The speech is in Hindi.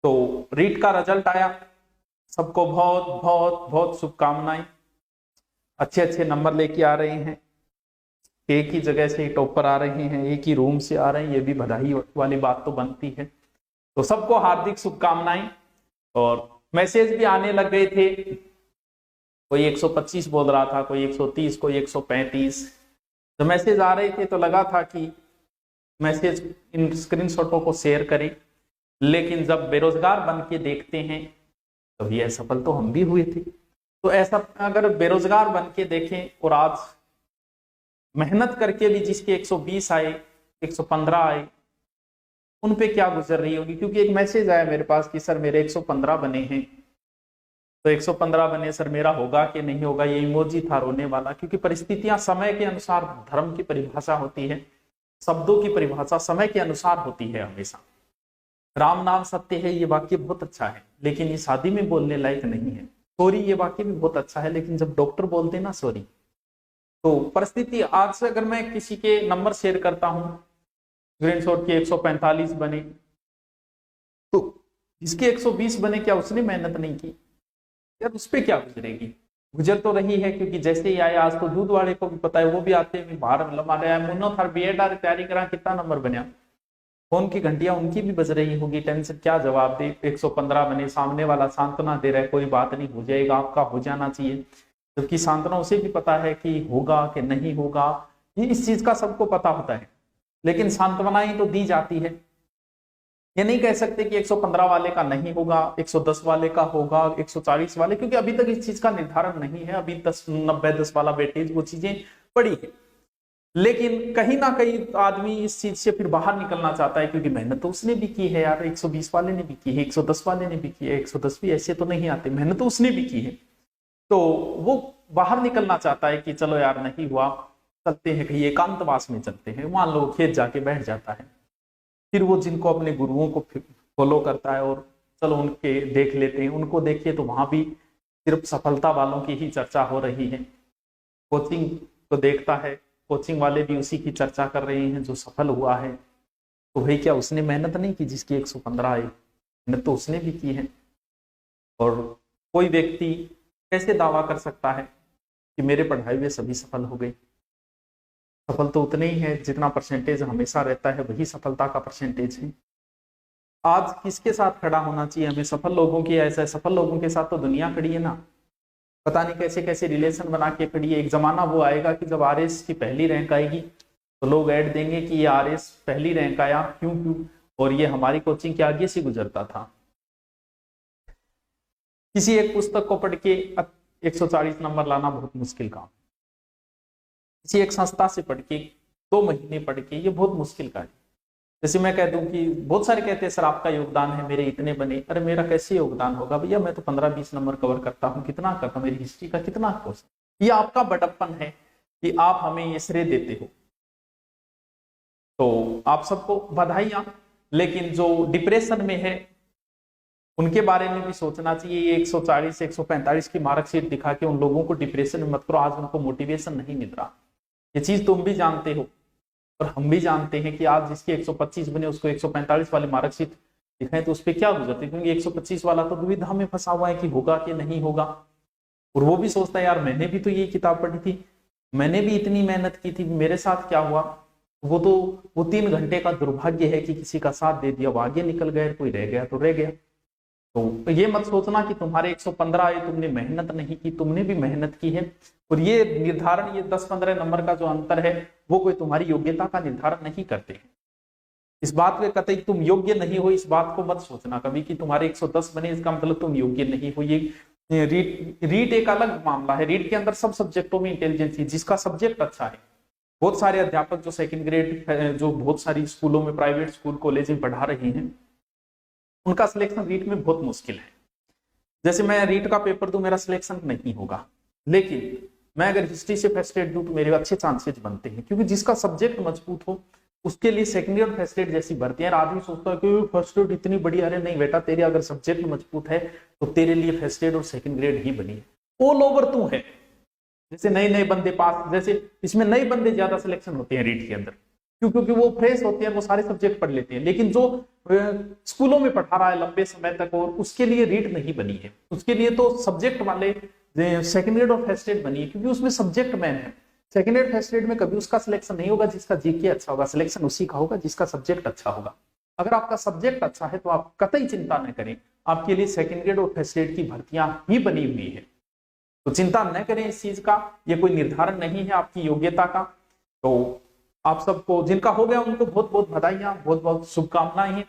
तो रीट का रिजल्ट आया, सबको बहुत बहुत बहुत शुभकामनाएं, अच्छे अच्छे नंबर लेके आ रहे हैं, एक ही जगह से टॉपर आ रहे हैं, एक ही रूम से आ रहे हैं, ये भी बधाई वाली बात तो बनती है। तो सबको हार्दिक शुभकामनाएं। और मैसेज भी आने लग गए थे, कोई 125 बोल रहा था, कोई 130, कोई 135। तो मैसेज आ रहे थे तो लगा था कि मैसेज इन स्क्रीनशॉटों को शेयर करें, लेकिन जब बेरोजगार बन के देखते हैं तभी असफल तो हम भी हुए थे। तो ऐसा अगर बेरोजगार बन के देखें और आज मेहनत करके भी जिसके 120 आए, 115 आए, उन पे क्या गुजर रही होगी। क्योंकि एक मैसेज आया मेरे पास कि सर मेरे 115 बने हैं, तो 115 बने सर मेरा होगा कि नहीं होगा, ये इमोजी था रोने वाला। क्योंकि परिस्थितियां समय के अनुसार, धर्म की परिभाषा होती है, शब्दों की परिभाषा समय के अनुसार होती है हमेशा। राम नाम सत्य है, ये वाक्य बहुत अच्छा है, लेकिन ये शादी में बोलने लायक नहीं है। सॉरी, ये वाक्य भी बहुत अच्छा है, लेकिन जब डॉक्टर बोलते ना सॉरी, तो परिस्थिति। आज से अगर मैं किसी के नंबर शेयर करता हूं, स्क्रीनशॉट के 145 बने, तो जिसके 120 बने, क्या उसने मेहनत नहीं की यार? उस पर क्या गुजरेगी? गुजर तो रही है, क्योंकि जैसे ही आए, आज तो दूध वाले को भी पता है, वो भी आते हैं बाहर लमा रहा है, मुन्नो थार बीएड तैयारी करा, कितना नंबर बना, फोन की घंटियां उनकी भी बज रही होगी, टेंशन क्या जवाब दे। 115 बने, सामने वाला सांत्वना दे रहा है, कोई बात नहीं, हो जाएगा, आपका हो जाना चाहिए, जबकि सांत्वना उसे भी पता है कि होगा कि नहीं होगा, ये इस चीज का सबको पता होता है, लेकिन सांत्वनाएं तो दी जाती है। ये नहीं कह सकते कि 115 वाले का नहीं होगा, 110 वाले का होगा, 140 वाले, क्योंकि अभी तक इस चीज का निर्धारण नहीं है। अभी 10, 90, 10 वाला वेटेज, वो चीजें पड़ी है, लेकिन कहीं ना कहीं आदमी इस चीज से फिर बाहर निकलना चाहता है, क्योंकि मेहनत तो उसने भी की है यार, 120 वाले ने भी की है, 110 वाले ने भी की है, 110 भी ऐसे तो नहीं आते, मेहनत तो उसने भी की है। तो वो बाहर निकलना चाहता है कि चलो यार नहीं हुआ, चलते हैं कहीं एकांतवास में, चलते हैं, मान लो खेत जाके बैठ जाता है। फिर वो जिनको अपने गुरुओं को फॉलो करता है, और चलो उनके देख लेते हैं, उनको देखिए तो वहां भी सिर्फ सफलता वालों की ही चर्चा हो रही है। कोचिंग को देखता है, कोचिंग वाले भी उसी की चर्चा कर रहे हैं जो सफल हुआ है। तो भाई क्या उसने मेहनत नहीं की? जिसकी 115 आई, मेहनत तो उसने भी की है। और कोई व्यक्ति कैसे दावा कर सकता है कि मेरे पढ़ाई में सभी सफल हो गए? सफल तो उतने ही है, जितना परसेंटेज हमेशा रहता है वही सफलता का परसेंटेज है। आज किसके साथ खड़ा होना चाहिए हमें? सफल लोगों की, ऐसा सफल लोगों के साथ तो दुनिया खड़ी है ना, पता नहीं कैसे कैसे रिलेशन बना के खड़ी है। एक जमाना वो आएगा कि जब आरएस की पहली रैंक आएगी तो लोग ऐड देंगे कि ये आरएस पहली रैंक आया, क्यों क्यों, और ये हमारी कोचिंग के आगे से गुजरता था। किसी एक पुस्तक को पढ़ के 140 नंबर लाना बहुत मुश्किल काम, किसी एक संस्था से पढ़ के 2 महीने पढ़ के, ये बहुत मुश्किल कार्य। जैसे मैं कह दूं कि बहुत सारे कहते हैं सर आपका योगदान है, मेरे इतने बने। अरे मेरा कैसे योगदान होगा भैया, मैं तो 15-20 नंबर कवर करता हूँ, कितना करता हूँ, मेरी हिस्ट्री का कितना कोर्स। ये आपका बड़प्पन है कि आप हमें ये श्रेय देते हो, तो आप सबको बधाइयां। लेकिन जो डिप्रेशन में है उनके बारे में भी सोचना चाहिए। ये 140 145 की मार्कशीट दिखा के उन लोगों को डिप्रेशन में मत करो, आज उनको मोटिवेशन नहीं मिल रहा। ये चीज तुम भी जानते हो और हम भी जानते हैं कि आज जिसके 125 बने उसको 145 वाली मार्कशीट दिखाएं तो उस पर क्या गुजरती, क्योंकि 125 वाला तो दुविधा में फंसा हुआ है कि होगा कि नहीं होगा। और वो भी सोचता है यार मैंने भी तो ये किताब पढ़ी थी, मैंने भी इतनी मेहनत की थी, मेरे साथ क्या हुआ। वो 3 घंटे का दुर्भाग्य है कि किसी का साथ दे दिया, वो आगे निकल गए, कोई रह गया तो रह गया। तो ये मत सोचना कि तुम्हारे 115 आए, तुमने मेहनत नहीं की, तुमने भी मेहनत की है। और ये निर्धारण, ये 10-15 नंबर का जो अंतर है, वो कोई तुम्हारी योग्यता का निर्धारण नहीं करते हैं। इस बात पे कतई तुम योग्य नहीं हो, इस बात को मत सोचना कभी कि तुम्हारे 110 बने इसका मतलब तुम योग्य नहीं हो। ये रीट एक अलग मामला है। रीट के अंदर सब सब्जेक्टों में इंटेलिजेंस है, जिसका सब्जेक्ट अच्छा है। बहुत सारे अध्यापक जो सेकंड ग्रेड, जो बहुत सारी स्कूलों में, प्राइवेट स्कूल कॉलेज में पढ़ा रहे हैं, उनका सिलेक्शन रीट में बहुत मुश्किल है। जैसे मैं रीट का पेपर दूं, मेरा सिलेक्शन नहीं होगा, लेकिन मैं अगर हिस्ट्री से फर्स्ट एड दूं तो मेरे अच्छे चांसेस बनते हैं, क्योंकि जिसका सब्जेक्ट मजबूत हो उसके लिए सेकंड और फर्स्ट एड जैसी भर्ती है। आदमी सोचता है कि फर्स्ट एड इतनी बड़ी, अरे नहीं बेटा, तेरे अगर सब्जेक्ट मजबूत है तो तेरे लिए फर्स्ट एड और सेकंड ग्रेड ही बनी है। ऑल ओवर तू है। जैसे नए नए बंदे पास, जैसे इसमें नए बंदे ज्यादा सिलेक्शन होते हैं रीट के अंदर, क्योंकि वो फ्रेश होते हैं, वो सारे सब्जेक्ट पढ़ लेते हैं। लेकिन जो स्कूलों में पढ़ा रहा है लंबे समय तक, और उसके लिए रीट नहीं बनी है, उसके लिए तो सब्जेक्ट वाले सेकेंड ग्रेड और फर्स्ट ग्रेड बनी है, क्योंकि उसमें सब्जेक्ट मैन है। सेकेंड ग्रेड फर्स्ट ग्रेड में कभी उसका सिलेक्शन नहीं होगा जिसका जीके अच्छा होगा, सिलेक्शन उसी का होगा जिसका सब्जेक्ट अच्छा होगा। अगर आपका सब्जेक्ट अच्छा है तो आप कतई चिंता न करें, आपके लिए सेकेंड ग्रेड और फर्स्ट ग्रेड की भर्तियां ही बनी हुई है। तो चिंता न करें इस चीज का, ये कोई निर्धारण नहीं है आपकी योग्यता का। तो आप सबको जिनका हो गया उनको बहुत बहुत बधाइयां, बहुत बहुत शुभकामनाएं हैं।